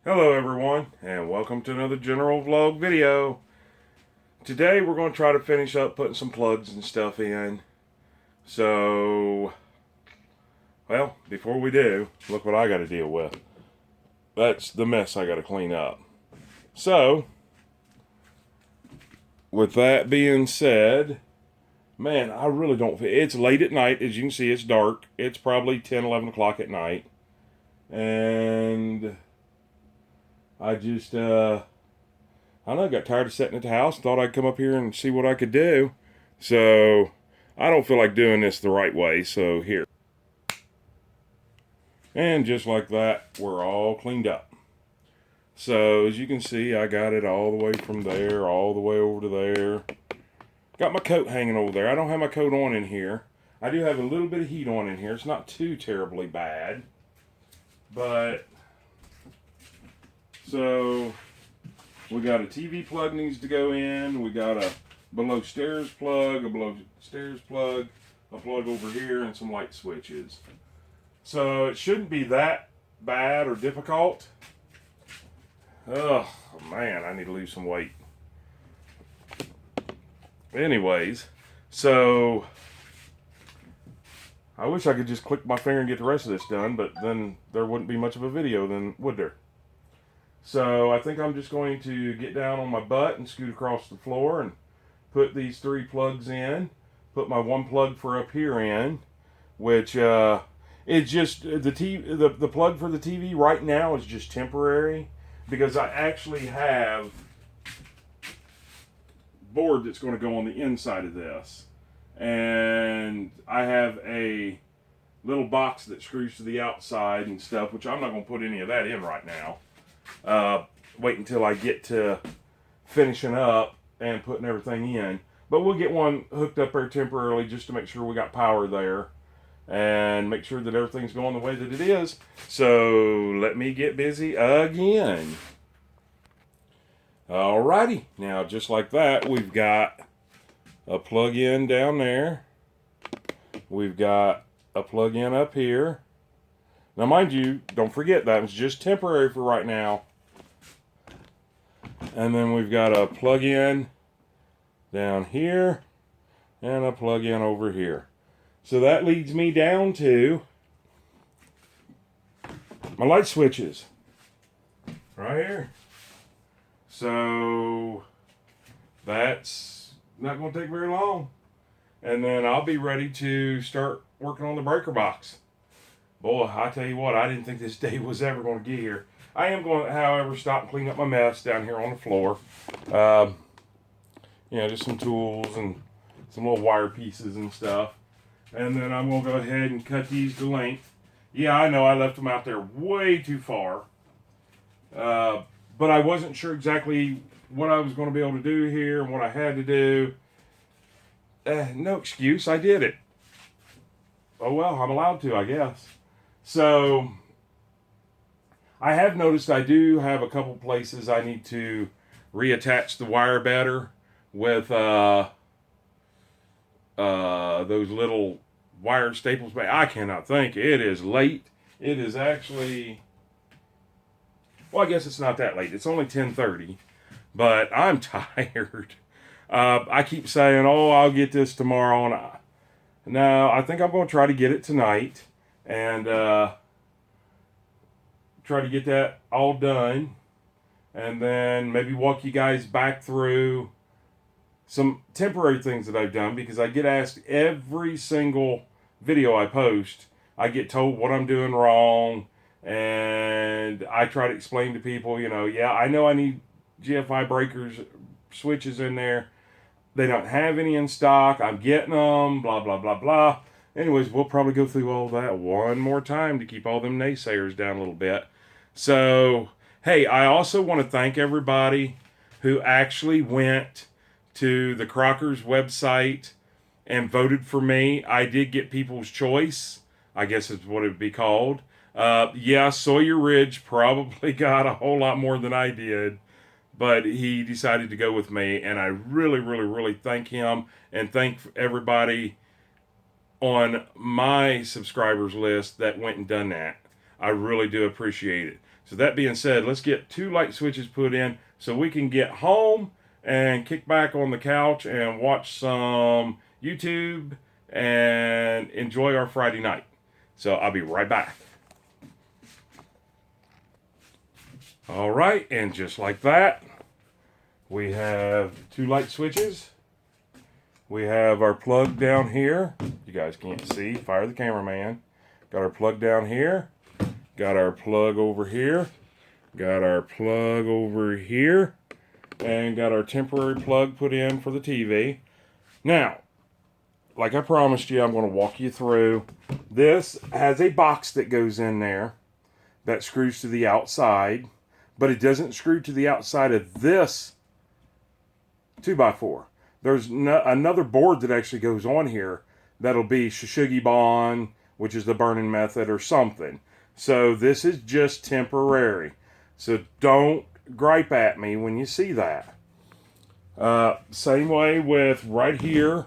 Hello everyone, and welcome to another general vlog video. Today we're going to try to finish up putting some plugs and stuff in. So, well, before we do, look what I got to deal with. That's the mess I got to clean up. So, with that being said, man, I really don't feel... It's late at night, as you can see, it's dark. It's probably 10, 11 o'clock at night. And I just, I don't know, got tired of sitting at the house, thought I'd come up here and see what I could do. So, I don't feel like doing this the right way, so here. And just like that, we're all cleaned up. So, as you can see, I got it all the way from there, all the way over to there. Got my coat hanging over there. I don't have my coat on in here. I do have a little bit of heat on in here. It's not too terribly bad. But, so, we got a TV plug needs to go in. We got a below stairs plug, a below stairs plug, a plug over here, and some light switches. So it shouldn't be that bad or difficult. Oh man, I need to lose some weight. Anyways, so I wish I could just click my finger and get the rest of this done, but then there wouldn't be much of a video then, would there? So I think I'm just going to get down on my butt and scoot across the floor and put these 3 plugs in. Put my 1 plug for up here in, which it's just the plug for the TV right now is just temporary because I actually have board that's going to go on the inside of this, and I have a little box that screws to the outside and stuff, which I'm not going to put any of that in right now. Wait until I get to finishing up and putting everything in. But we'll get one hooked up there temporarily just to make sure we got power there and make sure that everything's going the way that it is. So let me get busy again. Alrighty, now just like that, we've got a plug-in down there. We've got a plug-in up here. Now mind you, don't forget that was just temporary for right now. And then we've got a plug-in down here and a plug-in over here. So that leads me down to my light switches right here. So that's not going to take very long. And then I'll be ready to start working on the breaker box. Boy, I tell you what, I didn't think this day was ever going to get here. I am going to, however, stop and clean up my mess down here on the floor. Just some tools and some little wire pieces and stuff. And then I'm going to go ahead and cut these to length. Yeah, I know I left them out there way too far. But I wasn't sure exactly what I was going to be able to do here and what I had to do. No excuse, I did it. Oh well, I'm allowed to, I guess. So, I have noticed I do have a couple places I need to reattach the wire better with those little wire staples. But I cannot think. It is late. It is actually, well, I guess it's not that late. It's only 10:30, but I'm tired. I keep saying, "Oh, I'll get this tomorrow," and no, I think I'm going to try to get it tonight and try to get that all done, and then maybe walk you guys back through some temporary things that I've done, because I get asked every single video I post. I get told what I'm doing wrong, and I try to explain to people, yeah, I know I need GFI breakers, switches in there. They don't have any in stock. I'm getting them, blah, blah, blah, blah. Anyways, we'll probably go through all that one more time to keep all them naysayers down a little bit. So, hey, I also want to thank everybody who actually went to the Crockers website and voted for me. I did get People's Choice, I guess is what it would be called. Yeah, Sawyer Ridge probably got a whole lot more than I did, but he decided to go with me, and I really, really, really thank him and thank everybody on my subscribers list that went and done that. I really do appreciate it. So that being said, let's get 2 light switches put in so we can get home and kick back on the couch and watch some YouTube and enjoy our Friday night. So I'll be right back. All right, and just like that, we have 2 light switches. We have our plug down here. You guys can't see. Fire the cameraman. Got our plug down here. Got our plug over here. Got our plug over here. And got our temporary plug put in for the TV. Now, like I promised you, I'm going to walk you through. This has a box that goes in there that screws to the outside, but it doesn't screw to the outside of this 2x4. There's another board that actually goes on here that'll be Shishugibon, which is the burning method or something. So this is just temporary. So don't gripe at me when you see that. Same way with right here.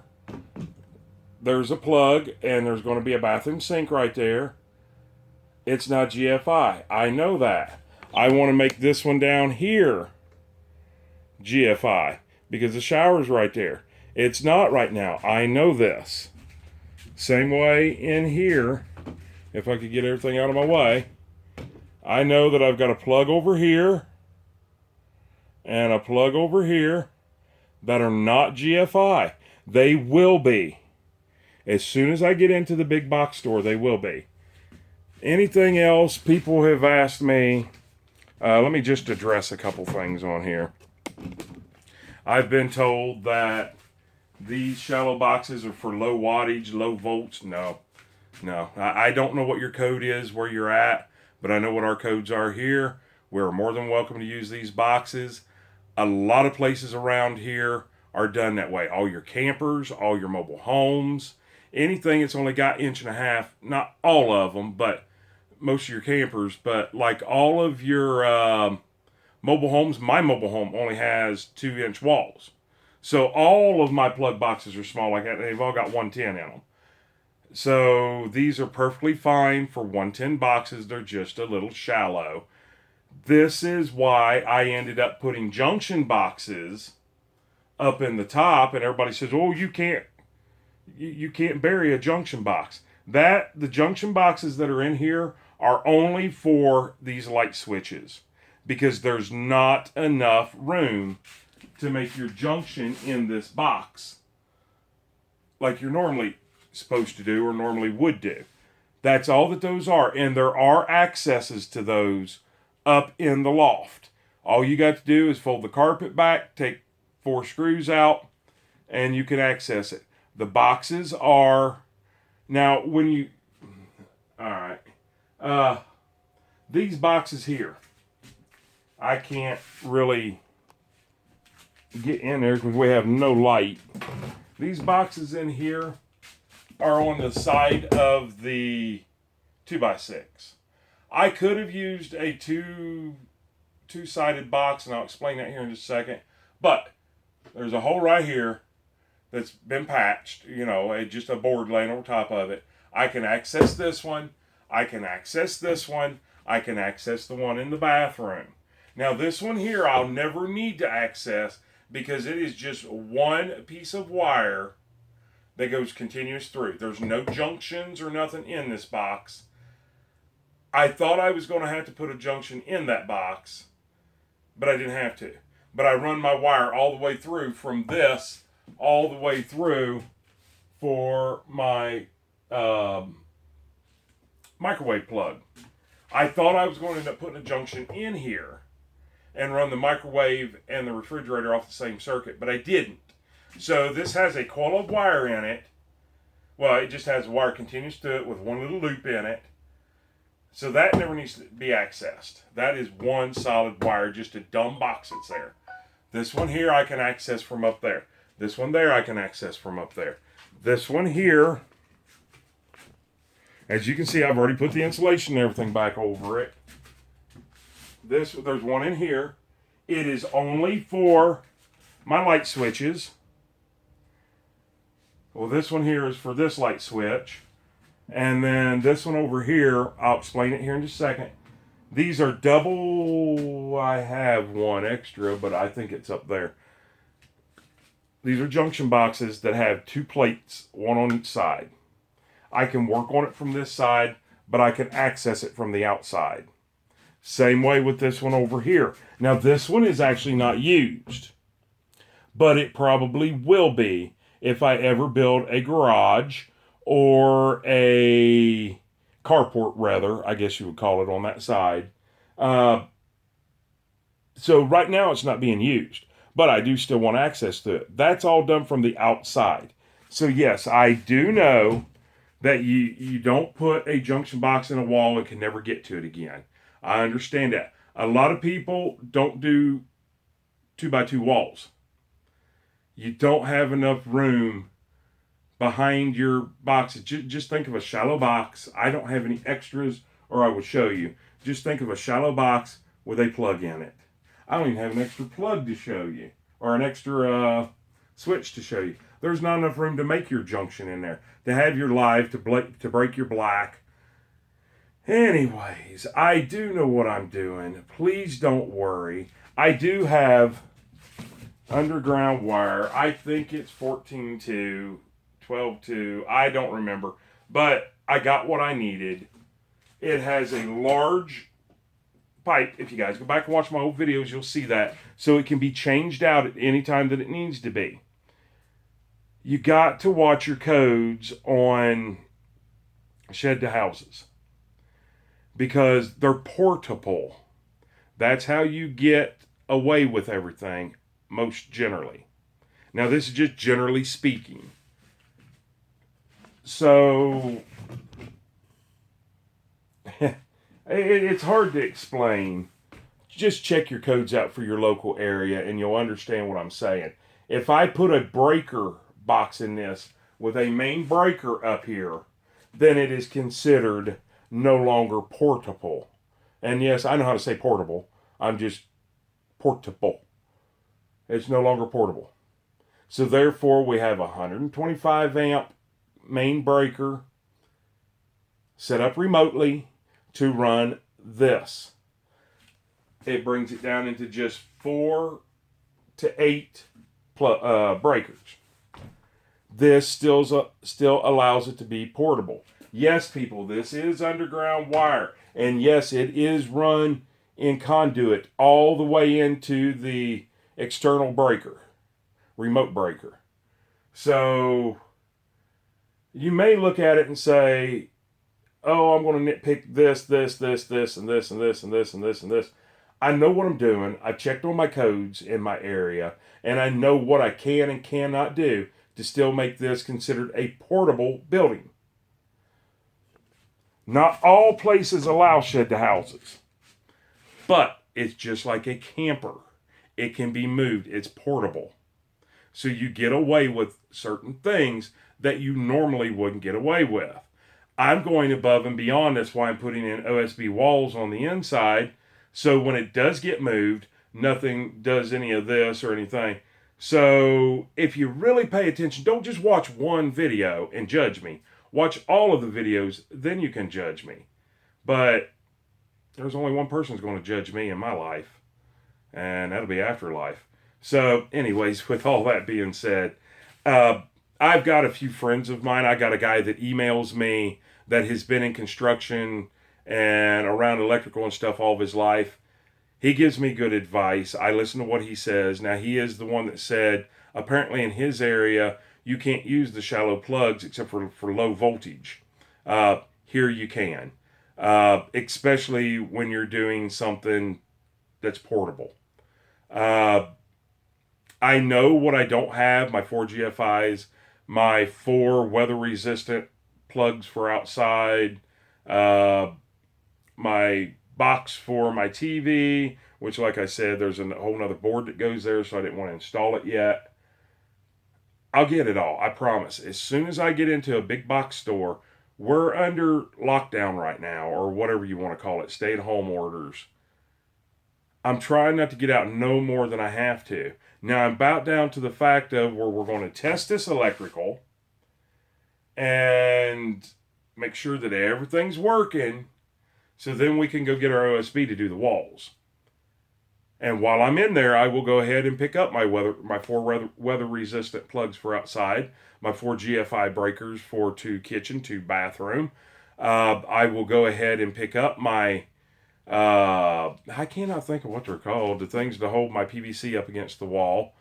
There's a plug and there's going to be a bathroom sink right there. It's not GFI. I know that. I want to make this one down here GFI because the shower's right there. It's not right now. I know this. Same way in here. If I could get everything out of my way. I know that I've got a plug over here and a plug over here that are not GFI. They will be. As soon as I get into the big box store, they will be. Anything else, people have asked me. Let me just address a couple things on here. I've been told that these shallow boxes are for low wattage, low volts. No. I don't know what your code is, where you're at, but I know what our codes are here. We're more than welcome to use these boxes. A lot of places around here are done that way. All your campers, all your mobile homes, anything that's only got 1.5 inch, not all of them, but most of your campers, but like all of your mobile homes, my mobile home only has 2-inch walls. So all of my plug boxes are small like that. They've all got 110 in them. So these are perfectly fine for 110 boxes. They're just a little shallow. This is why I ended up putting junction boxes up in the top, and everybody says, "Oh, you can't bury a junction box." The junction boxes that are in here are only for these light switches because there's not enough room to make your junction in this box like you're normally supposed to do or normally would do. That's all that those are, and there are accesses to those up in the loft. All you got to do is fold the carpet back, take 4 screws out, and you can access it. The boxes are now when you these boxes here, I can't really get in there because we have no light. These boxes in here are on the side of the 2x6. I could have used a two-sided box, and I'll explain that here in just a second. But there's a hole right here that's been patched, just a board laying over top of it. I can access this one. I can access this one. I can access the one in the bathroom. Now this one here I'll never need to access because it is just one piece of wire that goes continuous through. There's no junctions or nothing in this box. I thought I was going to have to put a junction in that box, but I didn't have to. But I run my wire all the way through from this all the way through for my microwave plug. I thought I was going to end up putting a junction in here and run the microwave and the refrigerator off the same circuit, but I didn't. So this has a coil of wire in it. Well, it just has wire continuous to it with one little loop in it. So that never needs to be accessed. That is one solid wire, just a dumb box that's there. This one here I can access from up there. This one there I can access from up there. This one here, as you can see, I've already put the insulation and everything back over it. There's one in here. It is only for my light switches. Well, this one here is for this light switch. And then this one over here, I'll explain it here in just a second. These are double. I have one extra, but I think it's up there. These are junction boxes that have 2 plates, one on each side. I can work on it from this side, but I can access it from the outside. Same way with this one over here. Now, this one is actually not used, but it probably will be if I ever build a garage or a carport, rather, I guess you would call it, on that side. So right now it's not being used, but I do still want access to it. That's all done from the outside. So yes, I do know that you don't put a junction box in a wall and can never get to it again. I understand that. A lot of people don't do 2x2 walls. You don't have enough room behind your boxes. Just think of a shallow box. I don't have any extras, or I would show you. Just think of a shallow box with a plug in it. I don't even have an extra plug to show you, or an extra switch to show you. There's not enough room to make your junction in there, to have your live, to break your black. Anyways, I do know what I'm doing. Please don't worry. I do have underground wire. I think it's 14.2, 12.2. I don't remember. But I got what I needed. It has a large pipe. If you guys go back and watch my old videos, you'll see that. So it can be changed out at any time that it needs to be. You got to watch your codes on shed to houses, because they're portable. That's how you get away with everything, most generally. Now, this is just generally speaking. So, it's hard to explain. Just check your codes out for your local area and you'll understand what I'm saying. If I put a breaker box in this with a main breaker up here, then it is considered no longer portable. And yes, I know how to say portable. I'm just portable. It's no longer portable. So therefore, we have a 125 amp main breaker set up remotely to run this. It brings it down into just 4 to 8 breakers. This still allows it to be portable. Yes, people, this is underground wire. And yes, it is run in conduit all the way into the external breaker, remote breaker. So you may look at it and say, oh, I'm going to nitpick this, and this, and this, and this, and this, and this, and this. I know what I'm doing. I checked on my codes in my area, and I know what I can and cannot do to still make this considered a portable building. Not all places allow shed to houses, but it's just like a camper. It can be moved. It's portable. So you get away with certain things that you normally wouldn't get away with. I'm going above and beyond. That's why I'm putting in OSB walls on the inside. So when it does get moved, nothing does any of this or anything. So if you really pay attention, don't just watch one video and judge me. Watch all of the videos, then you can judge me. But there's only one person who's going to judge me in my life, and that'll be afterlife. So anyways, with all that being said, I've got a few friends of mine. I got a guy that emails me that has been in construction and around electrical and stuff all of his life. He gives me good advice. I listen to what he says. Now, he is the one that said, apparently in his area, you can't use the shallow plugs except for low voltage. Here you can, especially when you're doing something that's portable. I know what I don't have, my 4 GFIs, my 4 weather-resistant plugs for outside, my box for my TV, which, like I said, there's a whole nother board that goes there, so I didn't want to install it yet. I'll get it all, I promise. As soon as I get into a big box store, we're under lockdown right now, or whatever you want to call it, stay-at-home orders. I'm trying not to get out no more than I have to. Now, I'm about down to the fact of where we're going to test this electrical and make sure that everything's working. So then we can go get our OSB to do the walls. And while I'm in there, I will go ahead and pick up my 4 weather resistant plugs for outside, my 4 GFI breakers for 2 kitchen, 2 bathroom. I will go ahead and pick up my I cannot think of what they're called, the things to hold my PVC up against the wall,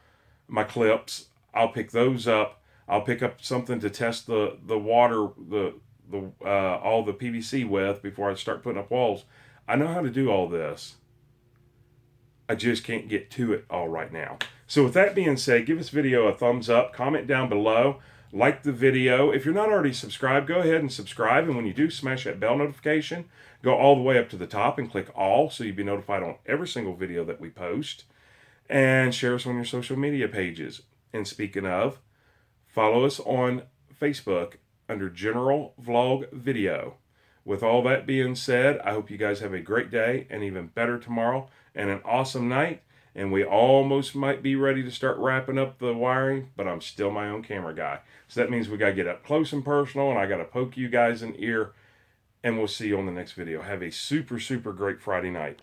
my clips. I'll pick those up. I'll pick up something to test the water, all the PVC with before I start putting up walls. I know how to do all this. I just can't get to it all right now. So with that being said, give this video a thumbs up, comment down below, like the video. If you're not already subscribed, go ahead and subscribe. And when you do, smash that bell notification. Go all the way up to the top and click all so you'll be notified on every single video that we post. And share us on your social media pages. And speaking of, follow us on Facebook under General Vlog Video. With all that being said, I hope you guys have a great day and even better tomorrow and an awesome night. And we almost might be ready to start wrapping up the wiring, but I'm still my own camera guy. So that means we got to get up close and personal, and I got to poke you guys in the ear. And we'll see you on the next video. Have a super, super great Friday night.